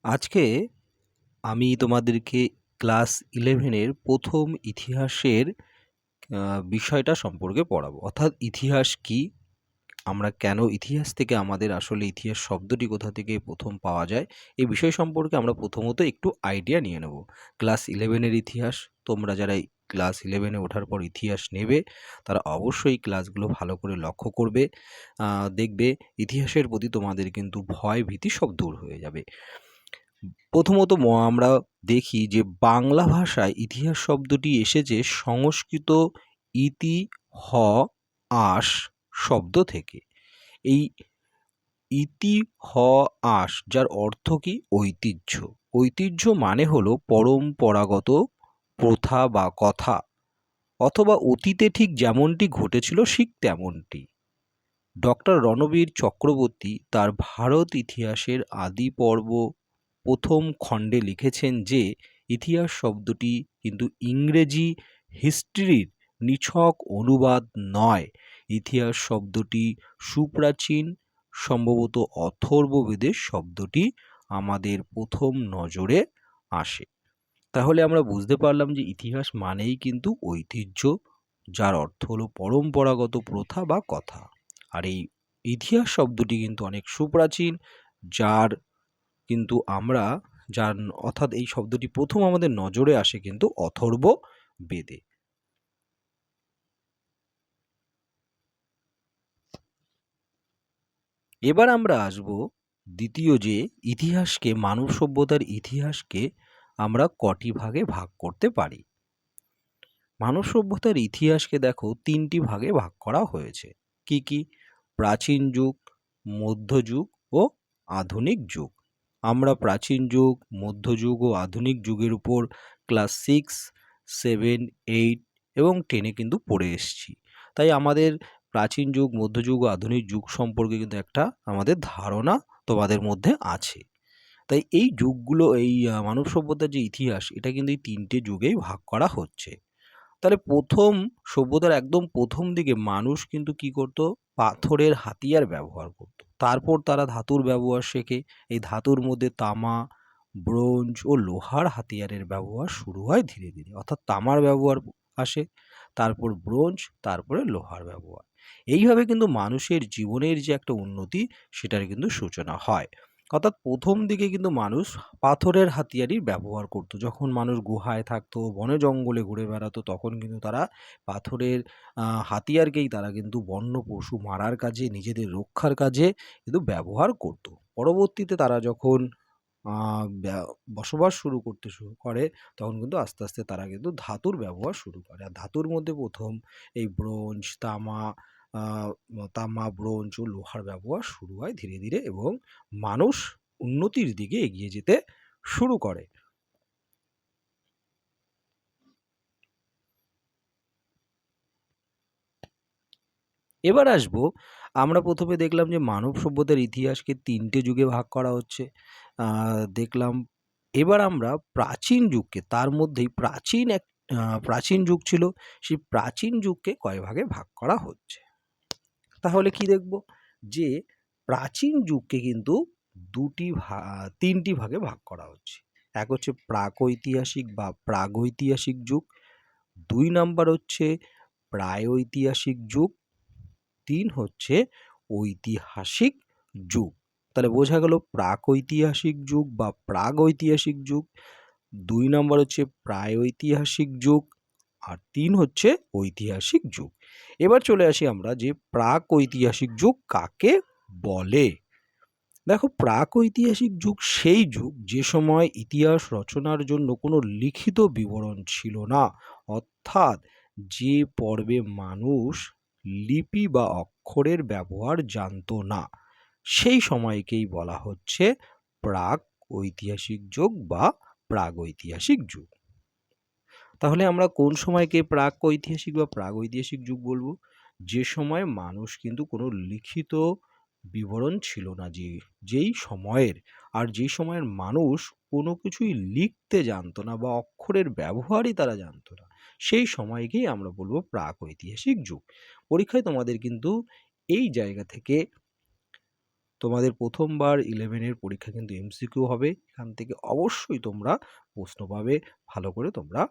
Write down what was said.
আজকে আমি তোমাদেরকে ক্লাস 11 এর প্রথম ইতিহাসের বিষয়টা সম্পর্কে পড়াবো। অর্থাৎ ইতিহাস কি? আমরা কেন ইতিহাস থেকে আমাদের আসলে ইতিহাস শব্দটি কোথা থেকে প্রথম পাওয়া যায়? এই বিষয় সম্পর্কে আমরা প্রথমত একটু আইডিয়া নিয়ে নেব। ক্লাস 11 এর ইতিহাস, তোমরা যারা এই ক্লাস 11 এ ওঠার পর ইতিহাস নেবে, তারা অবশ্যই ক্লাসগুলো ভালো করে লক্ষ্য করবে। দেখবে ইতিহাসের প্রতি তোমাদের কিন্তু ভয় ভীতি সব দূর হয়ে যাবে। প্রথমত আমরা দেখি যে বাংলা ভাষায় ইতিহাস শব্দটি এসেছে সংস্কৃত ইতি হ আস শব্দ থেকে। এই ইতি হ আস যার অর্থ কি? ঐতিহ্য। ঐতিহ্য মানে হলো পরম্পরাগত প্রথা বা কথা, অথবা অতীতে ঠিক যেমনটি ঘটেছিল ঠিক তেমনটি। ডক্টর রণবীর চক্রবর্তী তার ভারত ইতিহাসের আদি পর্ব প্রথম খণ্ডে লিখেছেন যে ইতিহাস শব্দটি কিন্তু ইংরেজি হিস্ট্রির নিছক অনুবাদ নয়। ইতিহাস শব্দটি সুপ্রাচীন, সম্ভবত অথর্ববেদের শব্দটি আমাদের প্রথম নজরে আসে। তাহলে আমরা বুঝতে পারলাম যে ইতিহাস মানেই কিন্তু ঐতিহ্য, যার অর্থ হলো পরম্পরাগত প্রথা বা কথা। আর এই ইতিহাস শব্দটি কিন্তু অনেক সুপ্রাচীন, যার কিন্তু আমরা যার অর্থাৎ এই শব্দটি প্রথম আমাদের নজরে আসে কিন্তু অথর্ব বেদে। এবার আমরা আসব দ্বিতীয়, যে ইতিহাসকে, মানব সভ্যতার ইতিহাসকে আমরা কটি ভাগে ভাগ করতে পারি। মানব সভ্যতার ইতিহাসকে দেখো তিনটি ভাগে ভাগ করা হয়েছে। কি কি? প্রাচীন যুগ, মধ্যযুগ ও আধুনিক যুগ। আমরা প্রাচীন যুগ, মধ্যযুগ ও আধুনিক যুগের উপর ক্লাস 6, 7, 8 এবং 10-এ কিন্তু পড়ে এসেছি। তাই আমাদের প্রাচীন যুগ, মধ্যযুগ ও আধুনিক যুগ সম্পর্কে কিন্তু একটা আমাদের ধারণা তোমাদের মধ্যে আছে। তাই এই যুগগুলো, এই মানব সভ্যতার যে ইতিহাস, এটা কিন্তু এই তিনটে যুগেই ভাগ করা হচ্ছে। তাহলে প্রথম সভ্যতার একদম প্রথম দিকে মানুষ কিন্তু কি করত? পাথরের হাতিয়ার ব্যবহার করত। তারপর তারা ধাতুর ব্যবহার শেখে। এই ধাতুর মধ্যে তামা, ব্রোঞ্জ ও লোহার হাতিয়ারের ব্যবহার শুরু হয় ধীরে ধীরে। অর্থাৎ তামার ব্যবহার আসে, তারপর ব্রোঞ্জ, তারপরে লোহার ব্যবহার। এইভাবে কিন্তু মানুষের জীবনের যে একটা উন্নতি, সেটার কিন্তু সূচনা হয়। অর্থাৎ প্রথম দিকে কিন্তু মানুষ পাথরের হাতিয়ারই ব্যবহার করত। যখন মানুষ গুহায় থাকতো, বনে জঙ্গলে ঘুরে বেড়াতো, তখন কিন্তু তারা পাথরের হাতিয়ারকেই তারা কিন্তু বন্য পশু মারার কাজে, নিজেদের রক্ষার কাজে কিন্তু ব্যবহার করত। পরবর্তীতে তারা যখন বসবাস শুরু করে, তখন কিন্তু আস্তে আস্তে তারা কিন্তু ধাতুর ব্যবহার শুরু করে। আর ধাতুর মধ্যে প্রথম এই ব্রোঞ্জ, তামা, ব্রোঞ্জ ও লোহার ব্যবহার শুরু হয় ধীরে ধীরে, এবং মানুষ উন্নতির দিকে এগিয়ে যেতে শুরু করে। এবার আসবো, আমরা প্রথমে দেখলাম যে মানব সভ্যতার ইতিহাসকে তিনটে যুগে ভাগ করা হচ্ছে। দেখলাম। এবার আমরা প্রাচীন যুগকে, তার মধ্যেই প্রাচীন যুগ ছিল, সেই প্রাচীন যুগকে কয় ভাগে ভাগ করা হচ্ছে। তাহলে কি দেখব? যে প্রাচীন যুগকে কিন্তু তিনটি ভাগে ভাগ করা হচ্ছে। এক হচ্ছে প্রাকৈতিহাসিক বা প্রাগৈতিহাসিক যুগ, 2 নাম্বার হচ্ছে প্রায়ৈতিহাসিক যুগ, 3 হচ্ছে ঐতিহাসিক যুগ। তাহলে বোঝা গেল প্রাকৈতিহাসিক যুগ বা প্রাগৈতিহাসিক যুগ, 2 নাম্বার হচ্ছে প্রায়ৈতিহাসিক যুগ, আর 3 হচ্ছে ঐতিহাসিক যুগ। এবার চলে আসি আমরা যে প্রাকৈতিহাসিক যুগ কাকে বলে। দেখো, প্রাকৈতিহাসিক যুগ সেই যুগ যে সময় ইতিহাস রচনার জন্য কোনো লিখিত বিবরণ ছিল না। অর্থাৎ যে পর্বে মানুষ লিপি বা অক্ষরের ব্যবহার জানতো না, সেই সময়কেই বলা হচ্ছে প্রাক ঐতিহাসিক যুগ বা প্রাগৈতিহাসিক যুগ। তাহলে আমরা কোন সময়কে প্রাক ঐতিহাসিক বা প্রাগৈতিহাসিক যুগ বলবো? যে সময় মানুষ কিন্তু কোনো লিখিত বিবরণ ছিল না, যেই সময়ের, আর যেই সময়ের মানুষ কোনো কিছুই লিখতে জানতো না বা অক্ষরের ব্যবহারই তারা জানতো না, সেই সময়কেই আমরা বলবো প্রাক ঐতিহাসিক যুগ। পরীক্ষায় তোমাদের কিন্তু এই জায়গা থেকে তোমাদের প্রথমবার 11 এর পরীক্ষা কিন্তু এমসিকিউ হবে। এখান থেকে অবশ্যই তোমরা প্রশ্ন পাবে। ভালো করে তোমরা